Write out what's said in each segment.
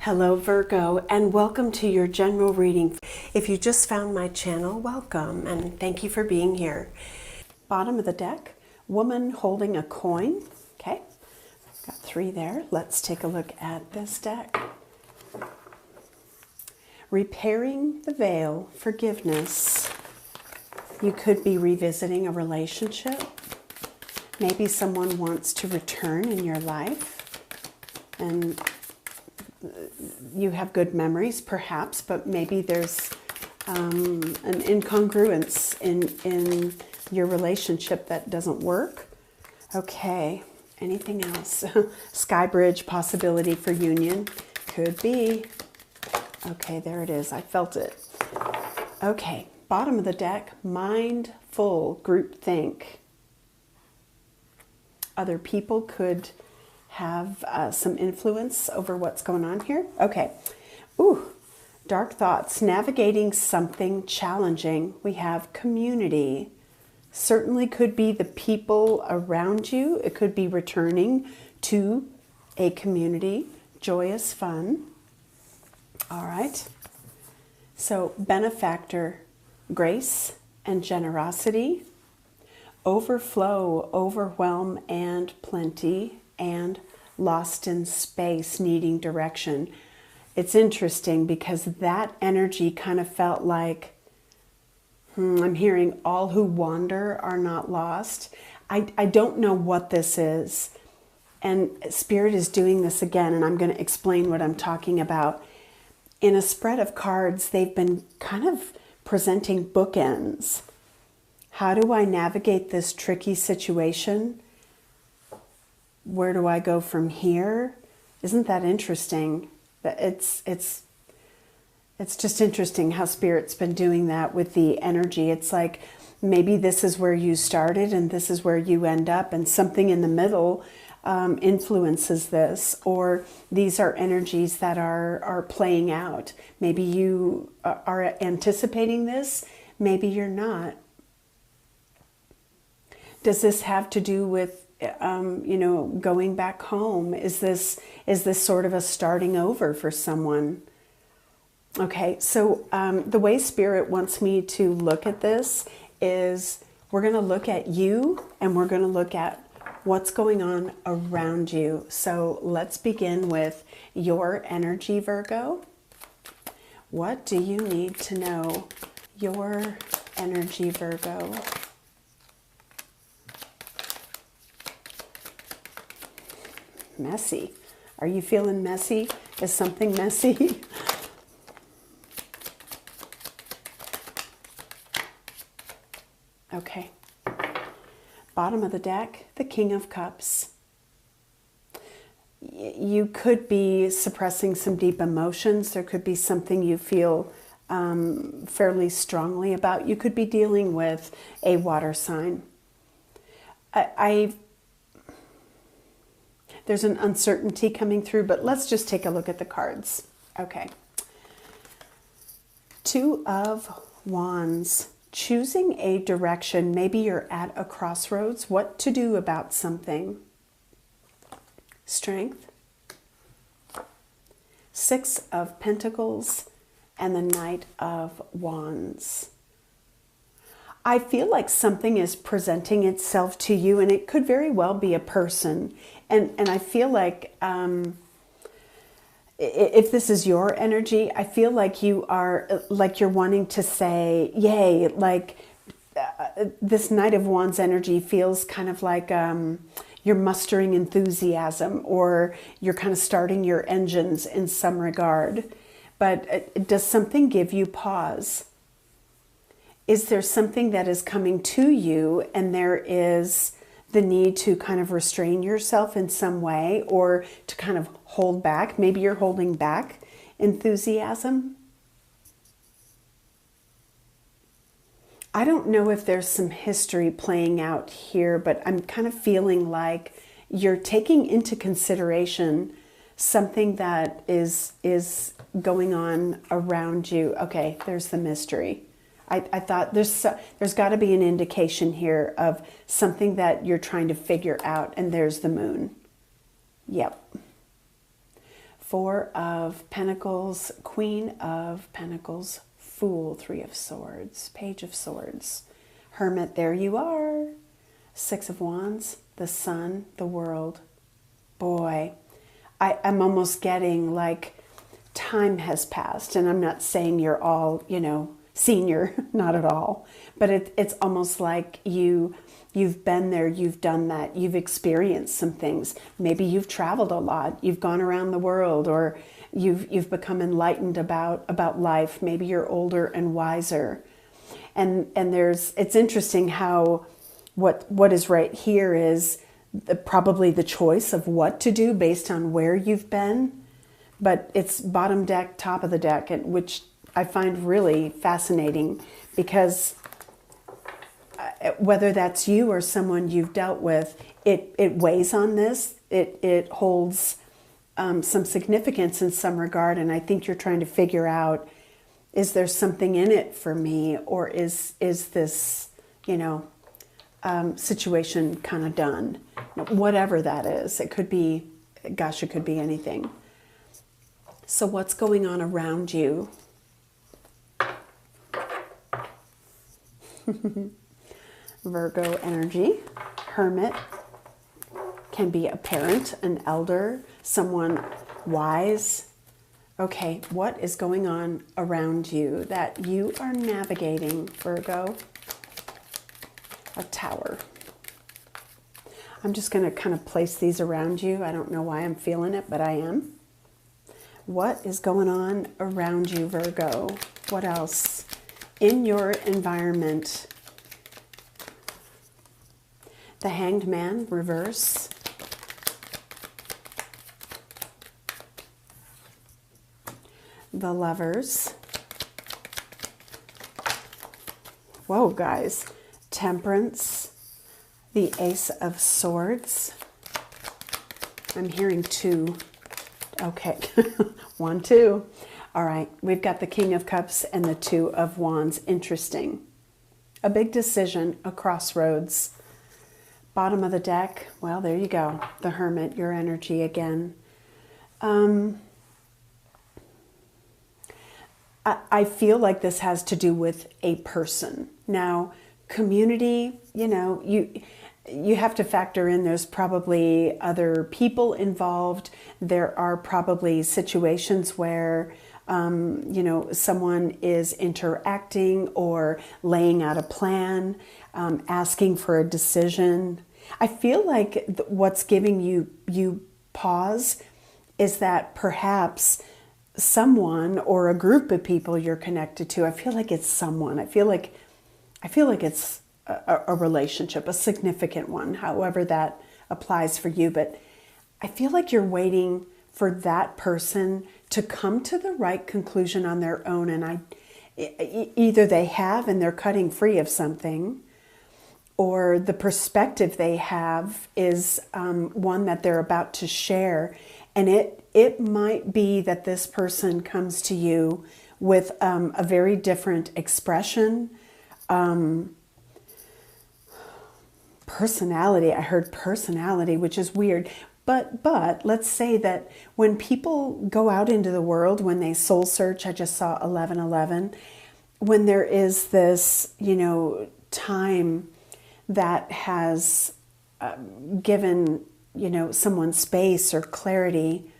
Hello Virgo, and welcome to your general reading. If you just found my channel, welcome and thank you for being here. Bottom of the deck, woman holding a coin. Okay, got 3 there. Let's take a look at this deck. Repairing the veil, forgiveness. You could be revisiting a relationship. Maybe someone wants to return in your life and you have good memories, perhaps, but maybe there's an incongruence in your relationship that doesn't work. Okay, anything else? Sky bridge possibility for union. Could be. Okay, there it is. I felt it. Okay, bottom of the deck, mindful groupthink. Other people could have some influence over what's going on here. Okay. Ooh, dark thoughts, navigating something challenging. We have community. Certainly could be the people around you. It could be returning to a community. Joyous fun. All right. So benefactor, grace and generosity. Overflow, overwhelm, and plenty. And lost in space, needing direction. It's interesting because that energy kind of felt like, I'm hearing all who wander are not lost. I don't know what this is. And Spirit is doing this again, and I'm going to explain what I'm talking about. In a spread of cards, they've been kind of presenting bookends. How do I navigate this tricky situation? Where do I go from here? Isn't that interesting? It's just interesting how Spirit's been doing that with the energy. It's like maybe this is where you started and this is where you end up, and something in the middle influences this, or these are energies that are playing out. Maybe you are anticipating this, maybe you're not. Does this have to do with going back home? Is this sort of a starting over for someone? Okay, so the way Spirit wants me to look at this is we're going to look at you and we're going to look at what's going on around you. So let's begin with your energy, Virgo. What do you need to know? Your energy, Virgo. Messy. Are you feeling messy? Is something messy? Okay. Bottom of the deck, the King of Cups. You could be suppressing some deep emotions. There could be something you feel fairly strongly about. You could be dealing with a water sign. There's an uncertainty coming through, but let's just take a look at the cards. Okay. 2 of Wands. Choosing a direction. Maybe you're at a crossroads. What to do about something. Strength. 6 of Pentacles and the Knight of Wands. I feel like something is presenting itself to you, and it could very well be a person. And I feel like if this is your energy, I feel like you're wanting to say, yay, like this Knight of Wands energy feels kind of like you're mustering enthusiasm, or you're kind of starting your engines in some regard. But does something give you pause? Is there something that is coming to you and there is the need to kind of restrain yourself in some way, or to kind of hold back? Maybe you're holding back enthusiasm. I don't know if there's some history playing out here, but I'm kind of feeling like you're taking into consideration something that is going on around you. Okay, there's the mystery. I thought there's got to be an indication here of something that you're trying to figure out, and there's the moon. Yep. Four of Pentacles, Queen of Pentacles, Fool, Three of Swords, Page of Swords, Hermit, there you are. Six of Wands, the Sun, the World. Boy, I'm almost getting like time has passed, and I'm not saying you're all, senior, not at all, but it's almost like you've been there, you've done that, you've experienced some things. Maybe you've traveled a lot, you've gone around the world, or you've become enlightened about life. Maybe you're older and wiser. And it's interesting how what is right here is probably the choice of what to do based on where you've been, but it's bottom deck, top of the deck, which I find really fascinating, because whether that's you or someone you've dealt with, it weighs on this. It holds some significance in some regard, and I think you're trying to figure out, is there something in it for me, or is this, situation kind of done? Whatever that is. It could be, gosh, it could be anything. So what's going on around you? Virgo energy. Hermit can be a parent, an elder, someone wise. Okay, what is going on around you that you are navigating, Virgo? A Tower. I'm just going to kind of place these around you. I don't know why I'm feeling it, but I am. What is going on around you, Virgo? What else? In your environment. The Hanged Man, reverse. The Lovers. Whoa, guys. Temperance. The Ace of Swords. I'm hearing two. Okay. 1, 2. All right. We've got the King of Cups and the Two of Wands. Interesting. A big decision, a crossroads. Bottom of the deck. Well, there you go. The Hermit, your energy again. I feel like this has to do with a person. Now, community, you have to factor in there's probably other people involved. There are probably situations where, someone is interacting or laying out a plan, asking for a decision. I feel like what's giving you pause is that perhaps someone or a group of people you're connected to. I feel like it's someone. I feel like it's a relationship, a significant one, however that applies for you. But I feel like you're waiting for that person to come to the right conclusion on their own. And either they have and they're cutting free of something, or the perspective they have is one that they're about to share. And it might be that this person comes to you with a very different expression, personality. I heard personality, which is weird. But let's say that when people go out into the world, when they soul search, I just saw 1111, when there is this, time that has given, someone space or clarity,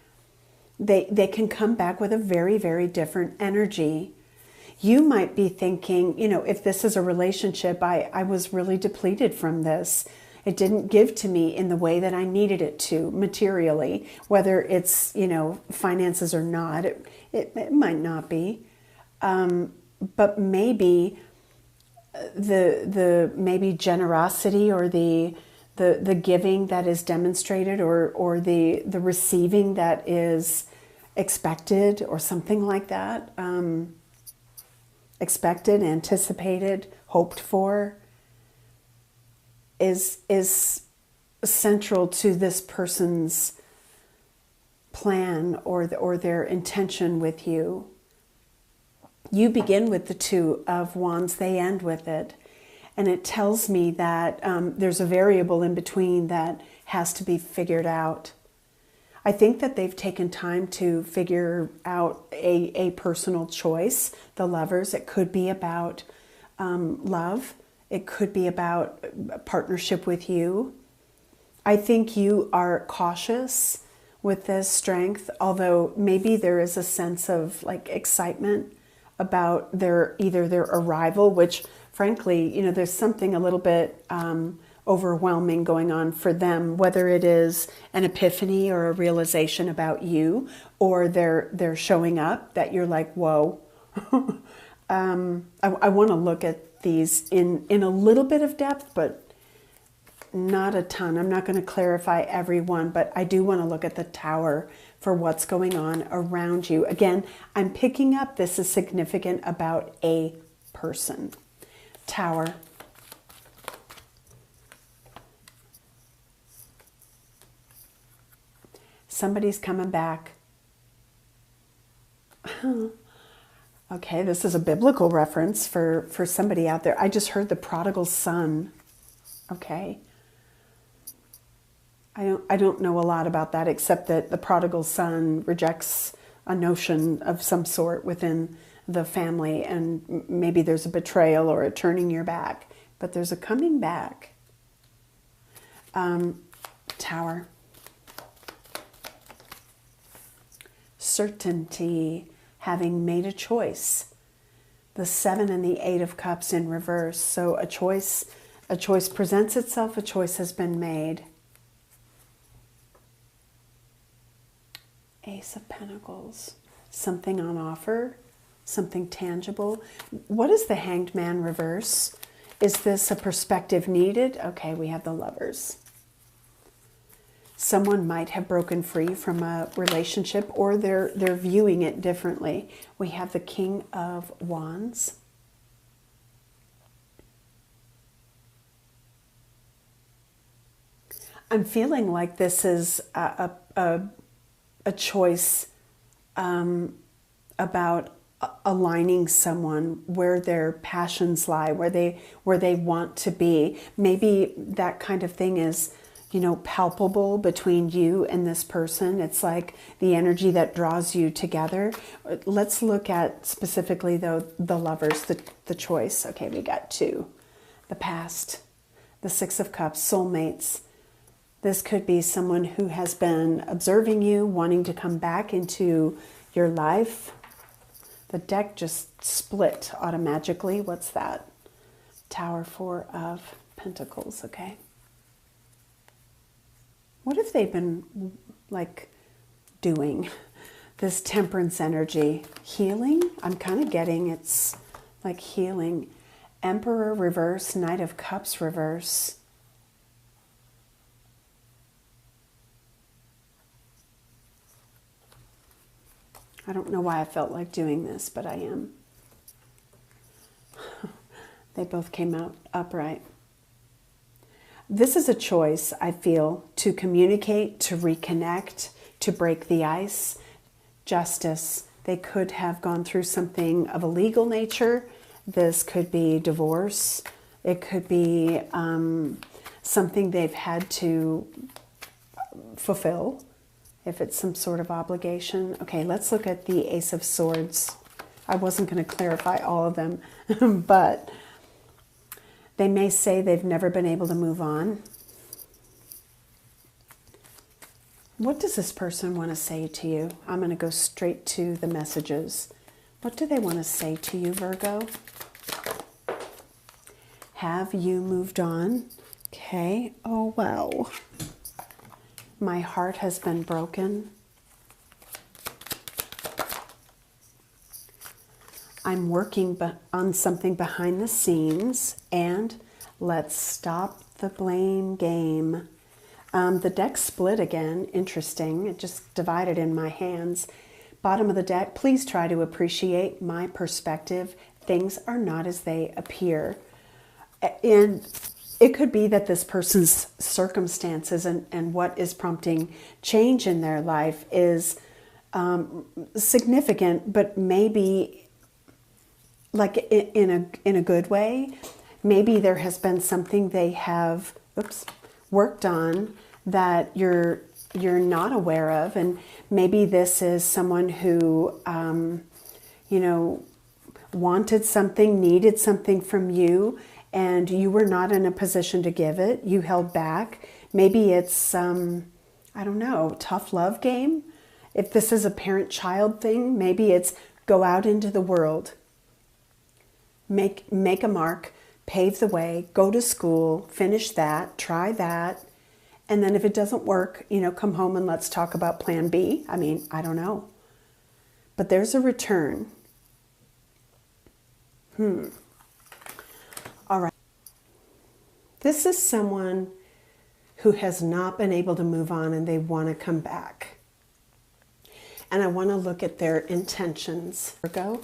they can come back with a very, very different energy. You might be thinking, if this is a relationship, I was really depleted from this. It didn't give to me in the way that I needed it to materially, whether it's, finances or not. It might not be. But maybe the maybe generosity or the giving that is demonstrated or the receiving that is expected or something like that. Expected, anticipated, hoped for is central to this person's plan or their intention with you. You begin with the Two of Wands, they end with it. And it tells me that there's a variable in between that has to be figured out. I think that they've taken time to figure out a personal choice. The Lovers, it could be about love. It could be about partnership with you. I think you are cautious with this strength, although maybe there is a sense of like excitement about either their arrival, which frankly, there's something a little bit overwhelming going on for them, whether it is an epiphany or a realization about you, or they're showing up that you're like, whoa. I want to look at these in a little bit of depth, but not a ton. I'm not going to clarify every one, but I do want to look at the Tower for what's going on around you. Again, I'm picking up this is significant about a person. Tower. Somebody's coming back. Okay, this is a biblical reference for somebody out there. I just heard the prodigal son. Okay. I don't know a lot about that, except that the prodigal son rejects a notion of some sort within the family, and maybe there's a betrayal or a turning your back, but there's a coming back. Tower. Certainty, having made a choice. The 7 and the 8 of Cups in reverse. So a choice presents itself, a choice has been made. Ace of Pentacles, something on offer, something tangible. What is the Hanged Man reverse? Is this a perspective needed? Okay, we have the Lovers. Someone might have broken free from a relationship, or they're viewing it differently. We have the King of Wands. I'm feeling like this is a choice about aligning someone where their passions lie, where they want to be. Maybe that kind of thing is, palpable between you and this person. It's like the energy that draws you together. Let's look at specifically though the Lovers, the choice. Okay, we got 2. The past, the 6 of Cups, soulmates. This could be someone who has been observing you, wanting to come back into your life. The deck just split automatically. What's that? Tower, 4 of Pentacles, okay. What have they been like doing? This Temperance energy. Healing? I'm kind of getting it's like healing. Emperor reverse, Knight of Cups reverse. I don't know why I felt like doing this, but I am. They both came out upright. This is a choice, I feel, to communicate, to reconnect, to break the ice. Justice. They could have gone through something of a legal nature. This could be divorce. It could be something they've had to fulfill, if it's some sort of obligation. Okay, let's look at the Ace of Swords. I wasn't going to clarify all of them, but they may say they've never been able to move on. What does this person want to say to you? I'm going to go straight to the messages. What do they want to say to you, Virgo? Have you moved on? Okay. Oh, wow. My heart has been broken. I'm working on something behind the scenes, and let's stop the blame game. The deck split again. Interesting. It just divided in my hands. Bottom of the deck, please try to appreciate my perspective. Things are not as they appear. And it could be that this person's circumstances and what is prompting change in their life is significant, but maybe like in a good way. Maybe there has been something they have worked on that you're you're not aware of. And maybe this is someone who, you know, wanted something, needed something from you, and you were not in a position to give it. You held back. Maybe it's, I don't know, tough love game. If this is a parent-child thing, maybe it's go out into the world, make a mark, pave the way, go to school, finish that, try that, and then if it doesn't work, you know, come home and let's talk about plan B. I mean, I don't know. But there's a return. All right. This is someone who has not been able to move on and they want to come back. And I want to look at their intentions. Virgo.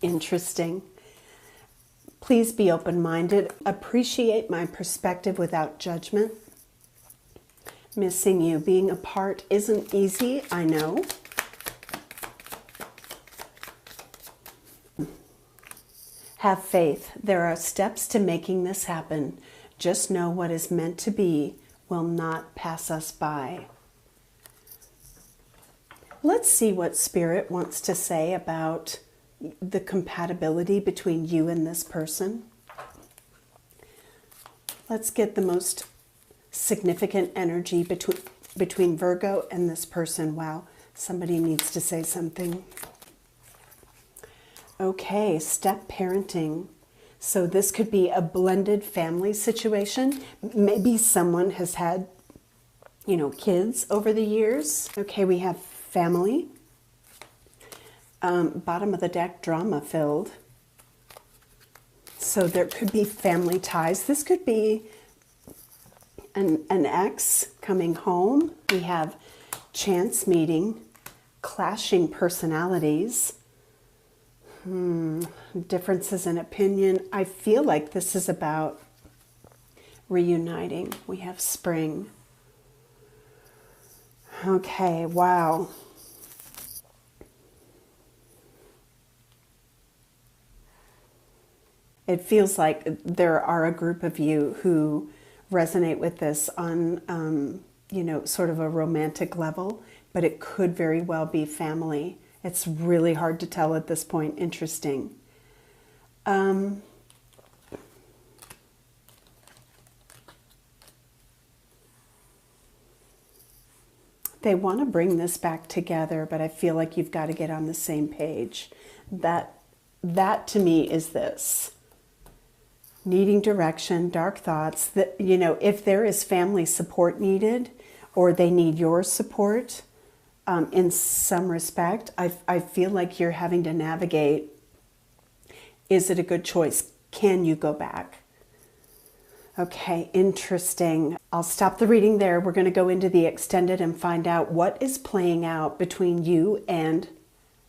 Interesting. Please be open-minded. Appreciate my perspective without judgment. Missing you. Being apart isn't easy, I know. Have faith. There are steps to making this happen. Just know what is meant to be will not pass us by. Let's see what Spirit wants to say about the compatibility between you and this person. Let's get the most significant energy between Virgo and this person. Wow, somebody needs to say something. Okay, step parenting. So this could be a blended family situation. Maybe someone has had, you know, kids over the years. Okay, we have family. Bottom of the deck, drama filled. So there could be family ties. This could be an ex coming home. We have chance meeting, clashing personalities. Differences in opinion. I feel like this is about reuniting. We have spring. Okay, wow. It feels like there are a group of you who resonate with this on, you know, sort of a romantic level, but it could very well be family. It's really hard to tell at this point. Interesting. They want to bring this back together, but I feel like you've got to get on the same page. That to me is this. Needing direction, dark thoughts. That, you know, if there is family support needed or they need your support, in some respect, I feel like you're having to navigate, is it a good choice? Can you go back? Okay, interesting. I'll stop the reading there. We're going to go into the extended and find out what is playing out between you and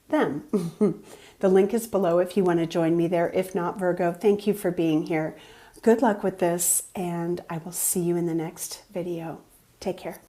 them. The link is below if you want to join me there. If not, Virgo, thank you for being here. Good luck with this, and I will see you in the next video. Take care.